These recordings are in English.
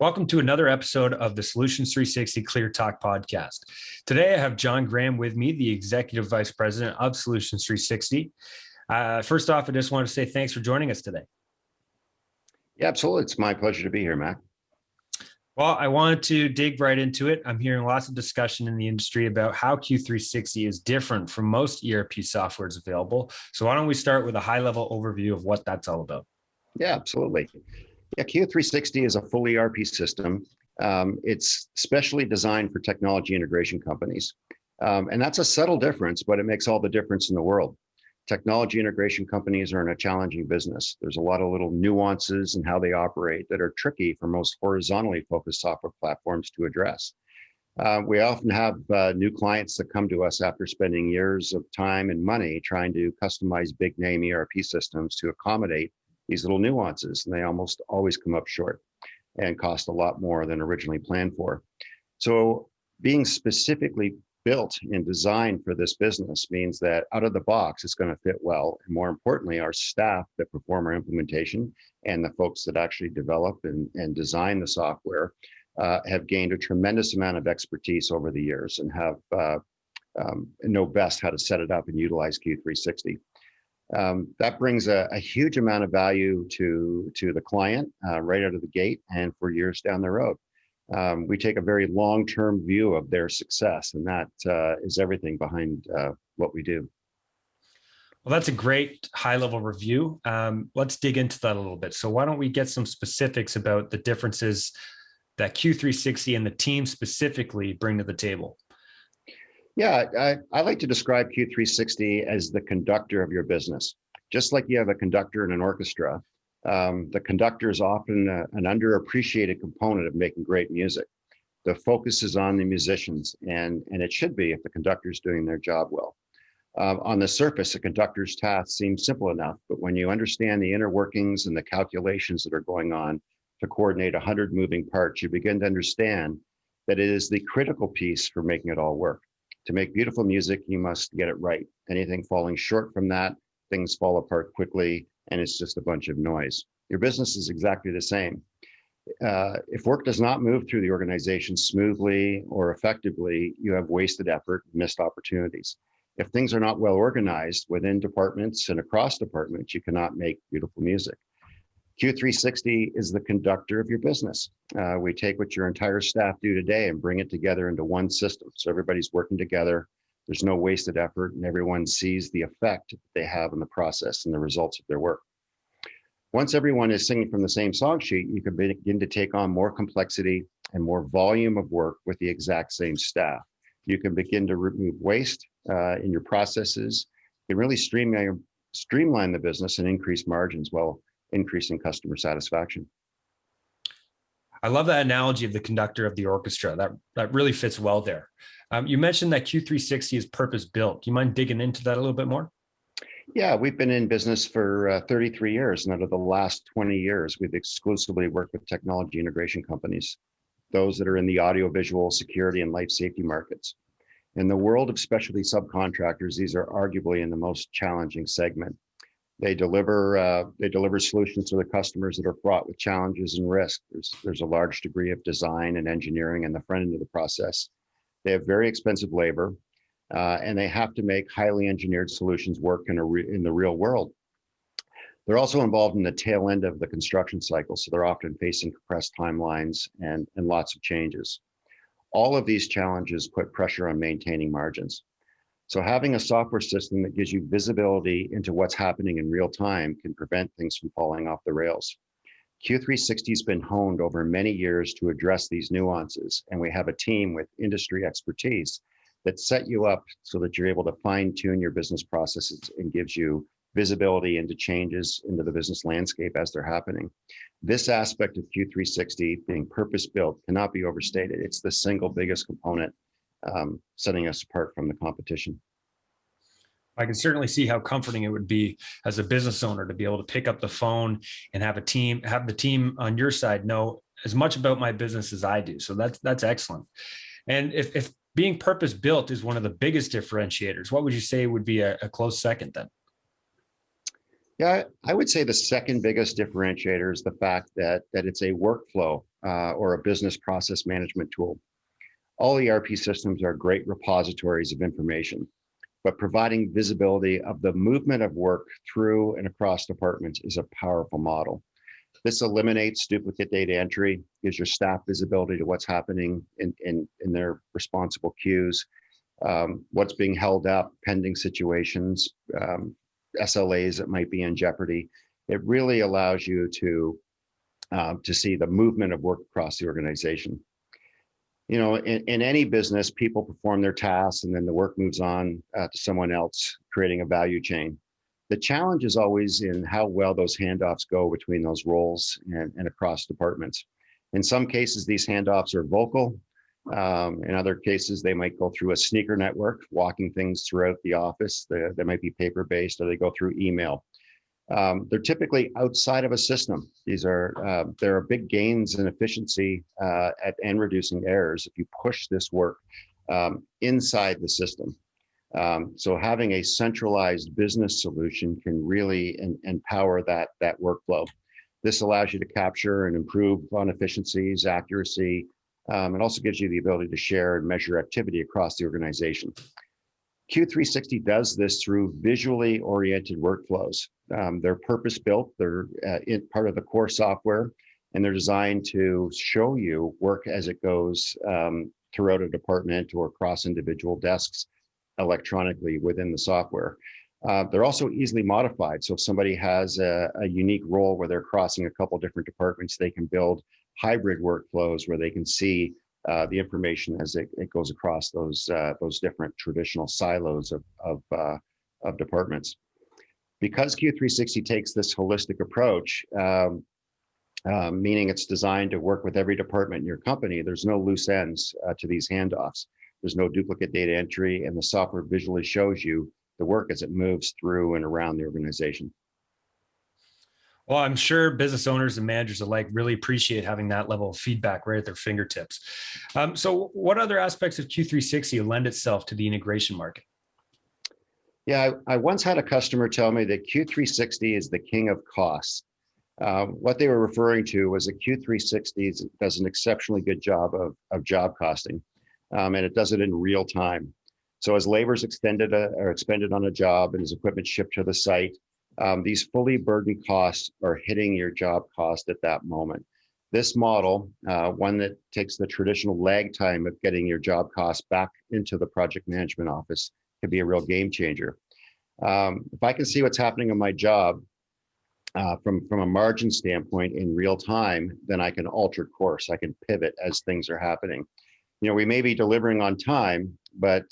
Welcome to another episode of the Solutions 360 ClearTalk Podcast. Today, I have John Graham with me, the Executive Vice President of Solutions 360. First off, I just want to say thanks for joining us today. Yeah, absolutely. It's my pleasure to be here, Mac. Well, I wanted to dig right into it. I'm hearing lots of discussion in the industry about how Q360 is different from most ERP softwares available. So why don't we start with a high-level overview of what that's all about? Yeah, absolutely. Yeah, Q360 is a full ERP system. It's specially designed for technology integration companies. And that's a subtle difference, but it makes all the difference in the world. Technology integration companies are in a challenging business. There's a lot of little nuances in how they operate that are tricky for most horizontally focused software platforms to address. We often have new clients that come to us after spending years of time and money trying to customize big name ERP systems to accommodate these little nuances, and they almost always come up short and cost a lot more than originally planned for. So being specifically built and designed for this business means that out of the box, it's going to fit well. And more importantly, our staff that perform our implementation and the folks that actually develop and design the software have gained a tremendous amount of expertise over the years and have know best how to set it up and utilize Q360. That brings a huge amount of value to the client right out of the gate and for years down the road. We take a very long-term view of their success, and that is everything behind what we do. Well, that's a great high-level review. Let's dig into that a little bit. So why don't we get some specifics about the differences that Q360 and the team specifically bring to the table? Yeah, I like to describe Q360 as the conductor of your business. Just like you have a conductor in an orchestra, the conductor is often an underappreciated component of making great music. The focus is on the musicians, and it should be if the conductor is doing their job well. On the surface, a conductor's task seems simple enough, but when you understand the inner workings and the calculations that are going on to coordinate 100 moving parts, you begin to understand that it is the critical piece for making it all work. To make beautiful music, you must get it right. Anything falling short from that, things fall apart quickly, and it's just a bunch of noise. Your business is exactly the same. If work does not move through the organization smoothly or effectively, you have wasted effort, missed opportunities. If things are not well organized within departments and across departments, you cannot make beautiful music. Q360 is the conductor of your business. We take what your entire staff do today and bring it together into one system. So everybody's working together. There's no wasted effort, and everyone sees the effect they have in the process and the results of their work. Once everyone is singing from the same song sheet, you can begin to take on more complexity and more volume of work with the exact same staff. You can begin to remove waste in your processes. You can really streamline the business and increase margins while increasing customer satisfaction. I love that analogy of the conductor of the orchestra. That really fits well there. You mentioned that Q360 is purpose-built. Do you mind digging into that a little bit more? Yeah, we've been in business for 33 years, and out of the last 20 years, we've exclusively worked with technology integration companies, those that are in the audiovisual, security, and life safety markets. In the world of specialty subcontractors, these are arguably in the most challenging segment. They deliver solutions to the customers that are fraught with challenges and risk. There's a large degree of design and engineering in the front end of the process. They have very expensive labor, and they have to make highly engineered solutions work in the real world. They're also involved in the tail end of the construction cycle, so they're often facing compressed timelines and lots of changes. All of these challenges put pressure on maintaining margins. So having a software system that gives you visibility into what's happening in real time can prevent things from falling off the rails. Q360 has been honed over many years to address these nuances, and we have a team with industry expertise that set you up so that you're able to fine-tune your business processes and gives you visibility into changes into the business landscape as they're happening. This aspect of Q360 being purpose-built cannot be overstated. It's the single biggest component setting us apart from the competition. I can certainly see how comforting it would be as a business owner to be able to pick up the phone and have the team on your side know as much about my business as I do. So that's excellent. And if being purpose built is one of the biggest differentiators, what would you say would be a close second then? Yeah, I would say the second biggest differentiator is the fact that it's a workflow or a business process management tool. All ERP systems are great repositories of information, but providing visibility of the movement of work through and across departments is a powerful model. This eliminates duplicate data entry, gives your staff visibility to what's happening in their responsible queues, what's being held up, pending situations, SLAs that might be in jeopardy. It really allows you to see the movement of work across the organization. You know, in any business, people perform their tasks and then the work moves on to someone else, creating a value chain. The challenge is always in how well those handoffs go between those roles and across departments. In some cases, these handoffs are vocal. In other cases, they might go through a sneaker network, walking things throughout the office. They might be paper-based, or they go through email. They're typically outside of a system. There are big gains in efficiency and reducing errors if you push this work inside the system. So having a centralized business solution can really empower that workflow. This allows you to capture and improve on efficiencies, accuracy. It also gives you the ability to share and measure activity across the organization. Q360 does this through visually oriented workflows. They're purpose-built, they're part of the core software, and they're designed to show you work as it goes throughout a department or across individual desks electronically within the software. They're also easily modified. So if somebody has a unique role where they're crossing a couple different departments, they can build hybrid workflows where they can see the information as it goes across those different traditional silos of departments. Because Q360 takes this holistic approach, meaning it's designed to work with every department in your company, there's no loose ends to these handoffs. There's no duplicate data entry, and the software visually shows you the work as it moves through and around the organization. Well, I'm sure business owners and managers alike really appreciate having that level of feedback right at their fingertips. So what other aspects of Q360 lend itself to the integration market? Yeah, I once had a customer tell me that Q360 is the king of costs. What they were referring to was that Q360 does an exceptionally good job of job costing, and it does it in real time. So as labor is expended on a job and as equipment shipped to the site, these fully burdened costs are hitting your job cost at that moment. This model, one that takes the traditional lag time of getting your job costs back into the project management office, could be a real game changer. If I can see what's happening on my job from a margin standpoint in real time, then I can alter course. I can pivot as things are happening. You know, we may be delivering on time, but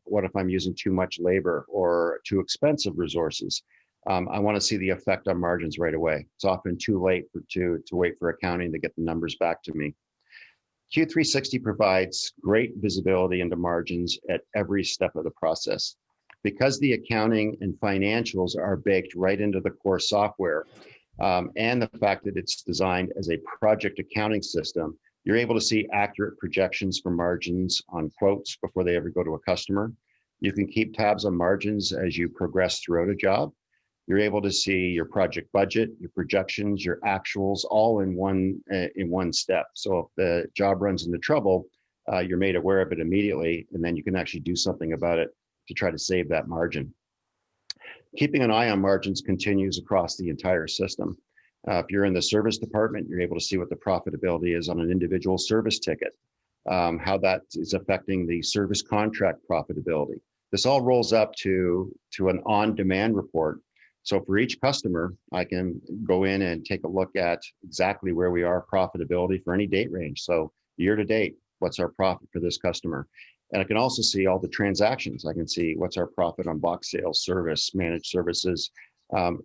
what if I'm using too much labor or too expensive resources? I want to see the effect on margins right away. It's often too late to wait for accounting to get the numbers back to me. Q360 provides great visibility into margins at every step of the process. Because the accounting and financials are baked right into the core software, and the fact that it's designed as a project accounting system, you're able to see accurate projections for margins on quotes before they ever go to a customer. You can keep tabs on margins as you progress throughout a job. You're able to see your project budget, your projections, your actuals, all in one step. So if the job runs into trouble, you're made aware of it immediately, and then you can actually do something about it to try to save that margin. Keeping an eye on margins continues across the entire system. If you're in the service department, you're able to see what the profitability is on an individual service ticket, how that is affecting the service contract profitability. This all rolls up to an on-demand report. So for each customer, I can go in and take a look at exactly where we are profitability for any date range. So year to date, what's our profit for this customer? And I can also see all the transactions. I can see what's our profit on box sales, service, managed services, and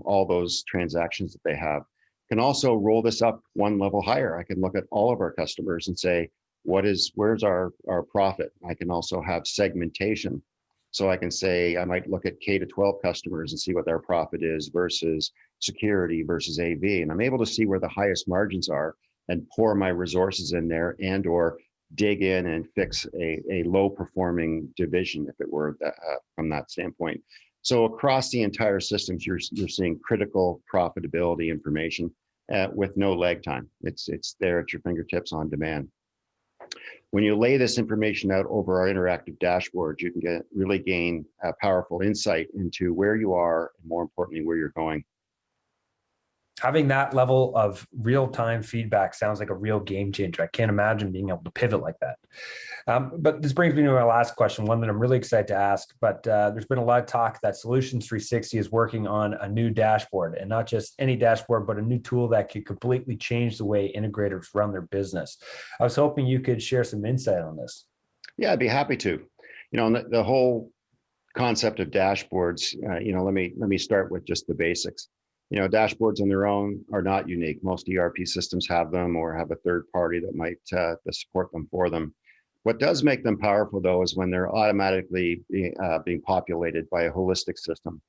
all those transactions that they have. I can also roll this up one level higher. I can look at all of our customers and say, where's our profit? I can also have segmentation. So I can say, I might look at K to 12 customers and see what their profit is versus security versus AV. And I'm able to see where the highest margins are and pour my resources in there and or dig in and fix a low performing division, if it were from that standpoint. So across the entire systems, you're seeing critical profitability information with no lag time. It's there at your fingertips on demand. When you lay this information out over our interactive dashboards, you can really gain a powerful insight into where you are, and more importantly, where you're going. Having that level of real-time feedback sounds like a real game changer. I can't imagine being able to pivot like that. But this brings me to my last question, one that I'm really excited to ask. But there's been a lot of talk that Solutions 360 is working on a new dashboard, and not just any dashboard, but a new tool that could completely change the way integrators run their business. I was hoping you could share some insight on this. Yeah, I'd be happy to. You know, the whole concept of dashboards, let me start with just the basics. You know, dashboards on their own are not unique. Most ERP systems have them or have a third party that might support them for them. What does make them powerful, though, is when they're automatically being populated by a holistic system,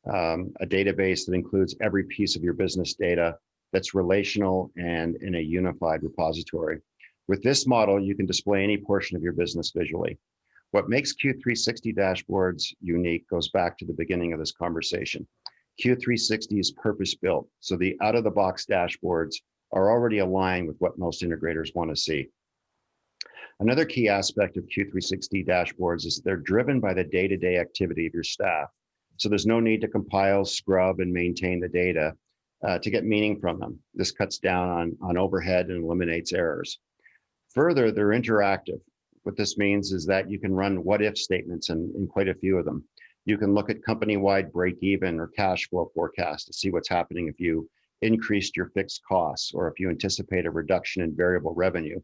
a database that includes every piece of your business data that's relational and in a unified repository. With this model, you can display any portion of your business visually. What makes Q360 dashboards unique goes back to the beginning of this conversation. Q360 is purpose-built, so the out-of-the-box dashboards are already aligned with what most integrators want to see. Another key aspect of Q360 dashboards is they're driven by the day-to-day activity of your staff. So there's no need to compile, scrub, and maintain the data to get meaning from them. This cuts down on overhead and eliminates errors. Further, they're interactive. What this means is that you can run what-if statements in quite a few of them. You can look at company-wide break-even or cash flow forecast to see what's happening if you increased your fixed costs or if you anticipate a reduction in variable revenue.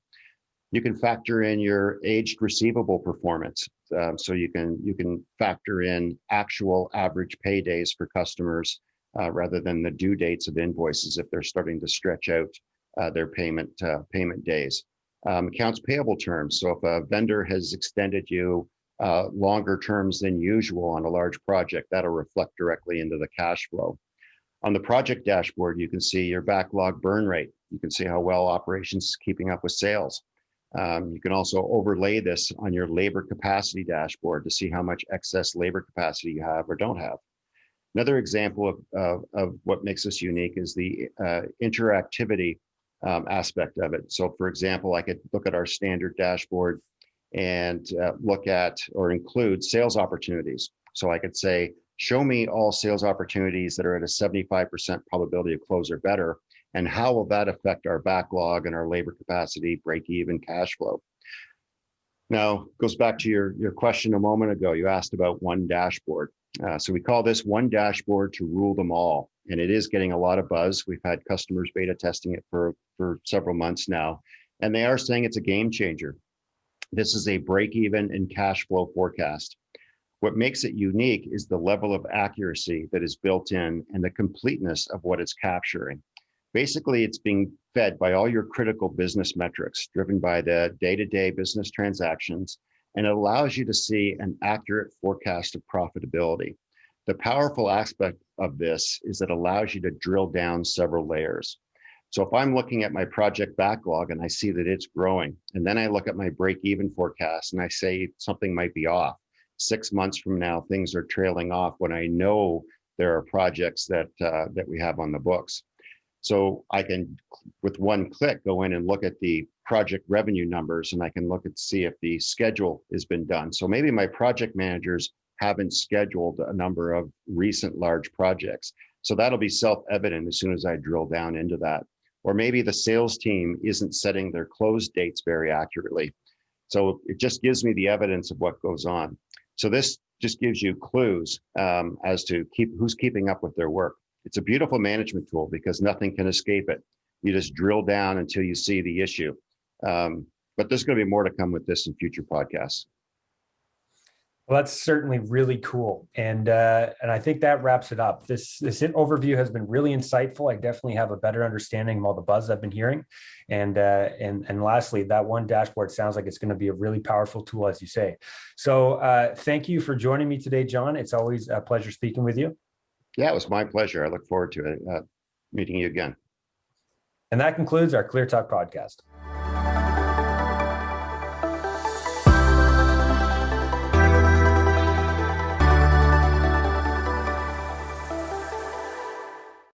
You can factor in your aged receivable performance. So you can factor in actual average paydays for customers rather than the due dates of invoices if they're starting to stretch out their payment days. Accounts payable terms. So if a vendor has extended you longer terms than usual on a large project, that'll reflect directly into the cash flow. On the project dashboard, you can see your backlog burn rate. You can see how well operations is keeping up with sales. You can also overlay this on your labor capacity dashboard to see how much excess labor capacity you have or don't have. Another example of what makes us unique is the interactivity aspect of it. So for example, I could look at our standard dashboard and look at or include sales opportunities. So I could say, show me all sales opportunities that are at a 75% probability of close or better, and how will that affect our backlog and our labor capacity, break-even, cash flow? Now, goes back to your question a moment ago. You asked about one dashboard. So we call this one dashboard to rule them all, and it is getting a lot of buzz. We've had customers beta testing it for several months now, and they are saying it's a game changer. This is a break-even and cash flow forecast. What makes it unique is the level of accuracy that is built in and the completeness of what it's capturing. Basically, it's being fed by all your critical business metrics driven by the day-to-day business transactions, and it allows you to see an accurate forecast of profitability. The powerful aspect of this is it allows you to drill down several layers. So if I'm looking at my project backlog and I see that it's growing, and then I look at my break-even forecast and I say something might be off, 6 months from now, things are trailing off when I know there are projects that we have on the books. So I can, with one click, go in and look at the project revenue numbers, and I can look at see if the schedule has been done. So maybe my project managers haven't scheduled a number of recent large projects. So that'll be self-evident as soon as I drill down into that. Or maybe the sales team isn't setting their close dates very accurately. So it just gives me the evidence of what goes on. So this just gives you clues as to who's keeping up with their work. It's a beautiful management tool because nothing can escape it. You just drill down until you see the issue. But there's going to be more to come with this in future podcasts. Well, that's certainly really cool. And I think that wraps it up. This overview has been really insightful. I definitely have a better understanding of all the buzz I've been hearing. And lastly, that one dashboard sounds like it's going to be a really powerful tool, as you say. So thank you for joining me today, John. It's always a pleasure speaking with you. Yeah, it was my pleasure. I look forward to meeting you again. And that concludes our ClearTalk podcast.